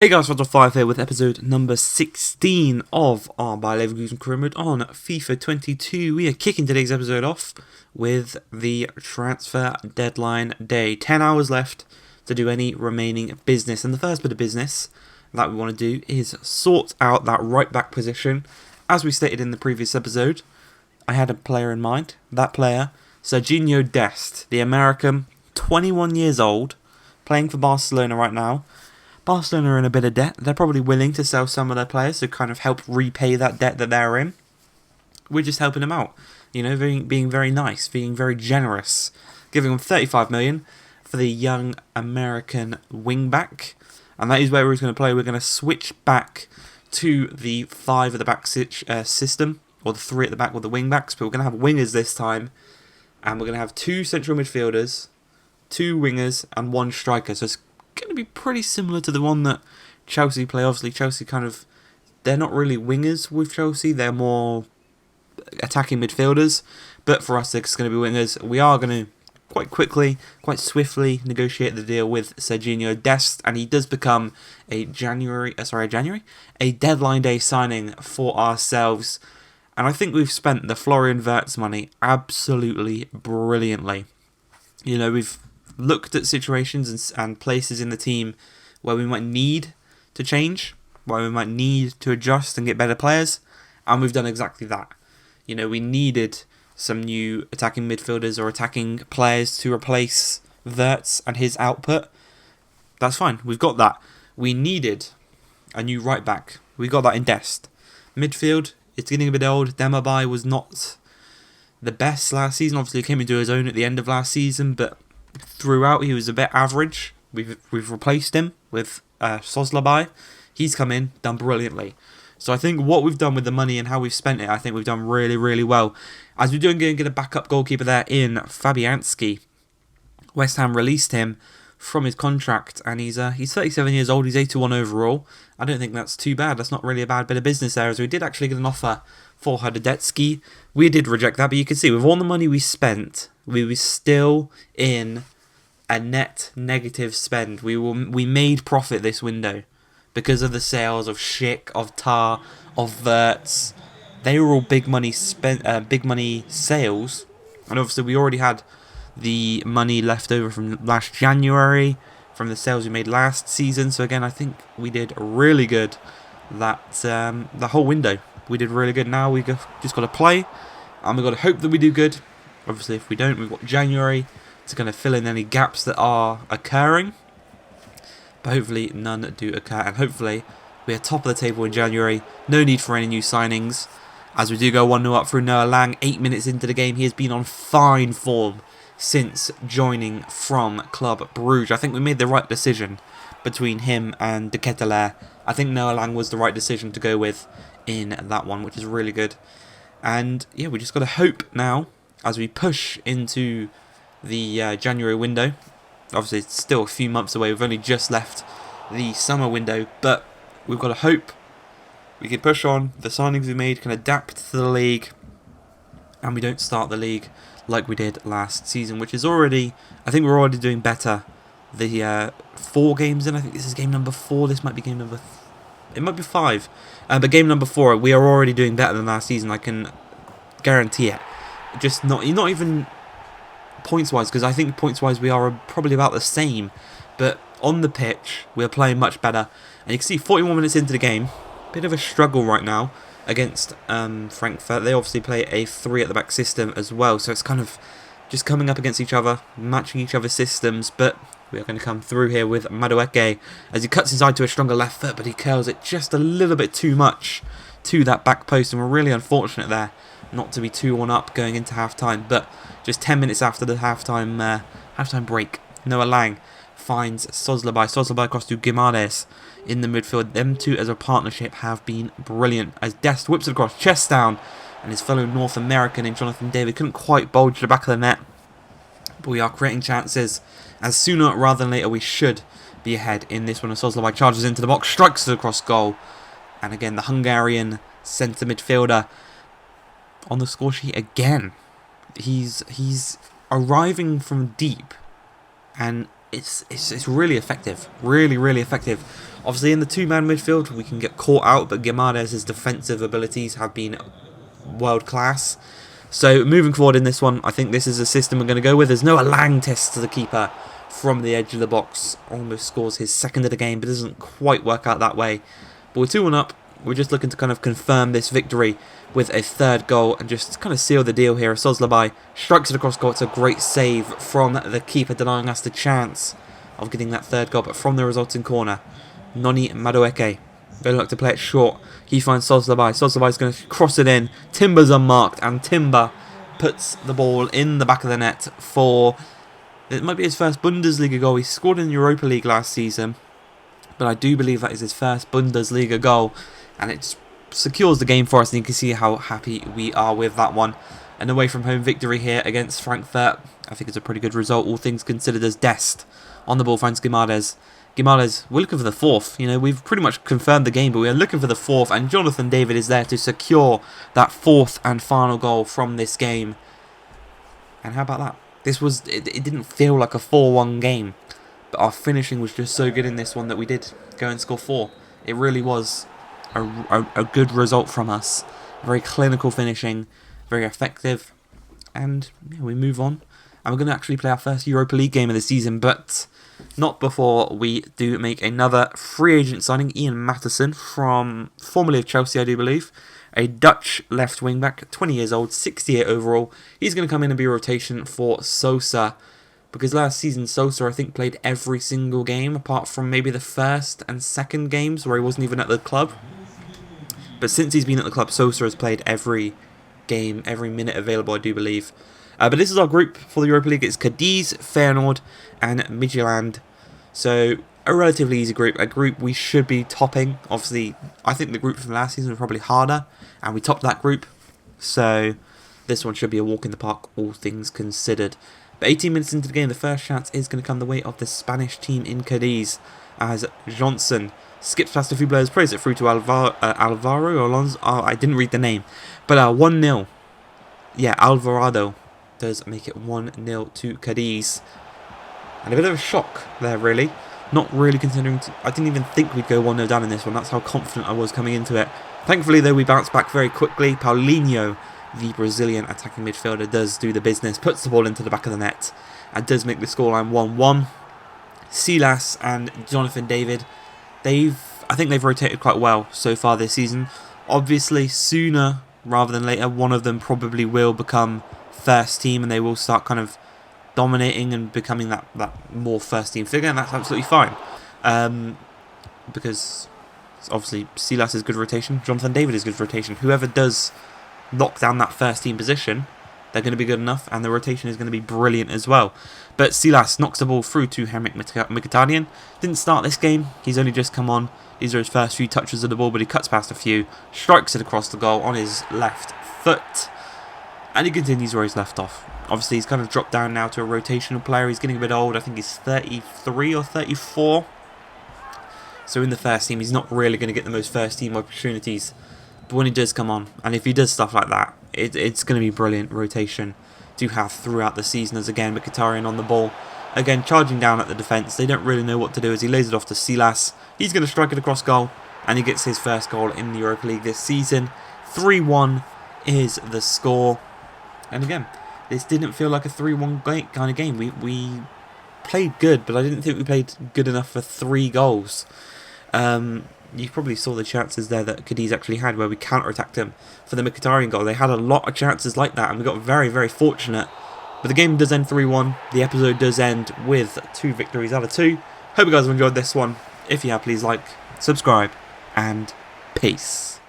Hey guys, Roger 5 here with episode number 16 of our by Leverkusen career mode on FIFA 22. We are kicking today's episode off with the transfer deadline day. 10 hours left to do any remaining business. And the first bit of business that we want to do is sort out that right back position. As we stated in the previous episode, I had a player in mind. That player, Serginho Dest, the American, 21 years old, playing for Barcelona right now. Barcelona are in a bit of debt. They're probably willing to sell some of their players to kind of help repay that debt that they're in. We're just helping them out, you know, being very nice, being very generous, giving them 35 million for the young American wingback, and that is where we're going to play. We're going to switch back to the 5 at the back system, or the 3 at the back with the wingbacks, but we're going to have wingers this time, and we're going to have 2 central midfielders, 2 wingers, and 1 striker. So it's going to be pretty similar to the one that Chelsea play. Obviously, Chelsea they're not really wingers with Chelsea, they're more attacking midfielders, but for us it's going to be wingers. We are going to quite swiftly negotiate the deal with Serginho Dest, and he does become a deadline day signing for ourselves. And I think we've spent the Florian Wirtz money absolutely brilliantly. You know, we've looked at situations and places in the team where we might need to change, where we might need to adjust and get better players, and we've done exactly that. You know, we needed some new attacking midfielders or attacking players to replace Wirtz and his output. That's fine, we've got that. We needed a new right back. We got that in Dest. Midfield, it's getting a bit old. Demabai was not the best last season. Obviously, he came into his own at the end of last season, but throughout he was a bit average. We've replaced him with Soslabai. He's come in, done brilliantly. So I think what we've done with the money and how we've spent it, I think we've done really, really well. As we're doing, going to get a backup goalkeeper there in Fabianski. West Ham released him from his contract, and he's 37 years old. He's 81 overall. I don't think that's too bad. That's not really a bad bit of business there, as we did actually get an offer for Hradetsky. We did reject that, but you can see with all the money we spent, we were still in a net negative spend. We made profit this window because of the sales of Schick, of Tar, of Wirtz. They were all big money sales, and obviously we already had the money left over from last January, from the sales we made last season. So again, I think we did really good that the whole window. We did really good. Now we just got to play, and we've got to hope that we do good. Obviously, if we don't, we've got January to kind of fill in any gaps that are occurring. But hopefully none do occur, and hopefully we are top of the table in January. No need for any new signings, as we do go 1-0 up through Noah Lang. 8 minutes into the game, he has been on fine form since joining from Club Brugge. I think we made the right decision between him and De Ketelaere. I think Noah Lang was the right decision to go with in that one, which is really good. And yeah, we just got to hope now as we push into the January window. Obviously, it's still a few months away. We've only just left the summer window, but we've got to hope we can push on. The signings we made can adapt to the league, and we don't start the league like we did last season, which is already, I think we're already doing better. The 4 games in, I think this is game number 4. This might be game number, it might be 5, but game number 4, we are already doing better than last season. I can guarantee it. Just not even points wise, because I think points wise we are probably about the same, but on the pitch we are playing much better. And you can see 41 minutes into the game, bit of a struggle right now against Frankfurt. They obviously play a 3 at the back system as well, so it's kind of just coming up against each other, matching each other's systems. But we are going to come through here with Madueke as he cuts inside to a stronger left foot, but he curls it just a little bit too much to that back post, and we're really unfortunate there not to be 2-1 up going into half-time. But just 10 minutes after the half-time break, Noah Lang finds Soslabai across to Guimaraes in the midfield. Them two as a partnership have been brilliant, as Dest whips it across, chest down, and his fellow North American in Jonathan David couldn't quite bulge the back of the net. But we are creating chances, as sooner rather than later we should be ahead in this one. As Soslabai charges into the box, strikes it across goal, and again the Hungarian centre midfielder on the score sheet again. He's arriving from deep, and it's really effective, really effective Obviously, in the two-man midfield, we can get caught out, but Guimaraes' defensive abilities have been world-class. So, moving forward in this one, I think this is a system we're going to go with. There's no Lang test to the keeper from the edge of the box. Almost scores his second of the game, but doesn't quite work out that way. But we're 2-1 up. We're just looking to kind of confirm this victory with a third goal and just kind of seal the deal here. Soslabay strikes it across goal. It's a great save from the keeper, denying us the chance of getting that third goal. But from the resulting corner, Noni Madueke, they look to play it short. He finds Soslabay. Soslabay's going to cross it in. Timber's unmarked, and Timber puts the ball in the back of the net for... It might be his first Bundesliga goal. He scored in the Europa League last season, but I do believe that is his first Bundesliga goal, and it secures the game for us, and you can see how happy we are with that one. An away from home victory here against Frankfurt. I think it's a pretty good result, all things considered, as Dest on the ball finds Guimaraes. Guimaraes, we're looking for the fourth. You know, we've pretty much confirmed the game, but we are looking for the fourth, and Jonathan David is there to secure that fourth and final goal from this game. And how about that? This was, it didn't feel like a 4-1 game, but our finishing was just so good in this one that we did go and score 4. It really was a good result from us. Very clinical finishing, very effective, and yeah, we move on. And we're going to actually play our first Europa League game of the season, but not before we do make another free agent signing. Ian Matheson, from formerly of Chelsea, I do believe. A Dutch left wing back, 20 years old, 68 overall. He's going to come in and be a rotation for Sosa, because last season Sosa, I think, played every single game apart from maybe the first and second games where he wasn't even at the club. But since he's been at the club, Sosa has played every game, every minute available, I do believe. But this is our group for the Europa League. It's Cadiz, Feyenoord and Midtjylland. So a relatively easy group. A group we should be topping. Obviously, I think the group from last season was probably harder, and we topped that group. So this one should be a walk in the park, all things considered. But 18 minutes into the game, the first chance is going to come the way of the Spanish team in Cadiz, as Johnson skips past a few players, plays it through to Alvaro or Alonso. Oh, I didn't read the name. But 1-0. Yeah, Alvarado does make it 1-0 to Cadiz. And a bit of a shock there, really. Not really considering... I didn't even think we'd go 1-0 down in this one. That's how confident I was coming into it. Thankfully, though, we bounced back very quickly. Paulinho, the Brazilian attacking midfielder, does do the business. Puts the ball into the back of the net. And does make the scoreline 1-1. Silas and Jonathan David, I think they've rotated quite well so far this season. Obviously, sooner rather than later, one of them probably will become first team, and they will start kind of dominating and becoming that more first team figure, and that's absolutely fine. Because obviously Silas is good rotation, Jonathan David is good rotation. Whoever does lock down that first team position, they're going to be good enough, and the rotation is going to be brilliant as well. But Silas knocks the ball through to Henrik Mkhitaryan. Didn't start this game, he's only just come on. These are his first few touches of the ball, but he cuts past a few, strikes it across the goal on his left foot, and he continues where he's left off. Obviously, he's kind of dropped down now to a rotational player. He's getting a bit old. I think he's 33 or 34. So in the first team, he's not really going to get the most first team opportunities. But when he does come on, and if he does stuff like that, it's going to be brilliant rotation to have throughout the season. As again, Mkhitaryan on the ball. Again, charging down at the defence. They don't really know what to do as he lays it off to Silas. He's going to strike it across goal, and he gets his first goal in the Europa League this season. 3-1 is the score. And again, this didn't feel like a 3-1 kind of game. We played good, but I didn't think we played good enough for 3 goals. You probably saw the chances there that Cadiz actually had where we counter-attacked them for the Mkhitaryan goal. They had a lot of chances like that, and we got very, very fortunate. But the game does end 3-1. The episode does end with 2 victories out of 2. Hope you guys have enjoyed this one. If you have, please like, subscribe, and peace.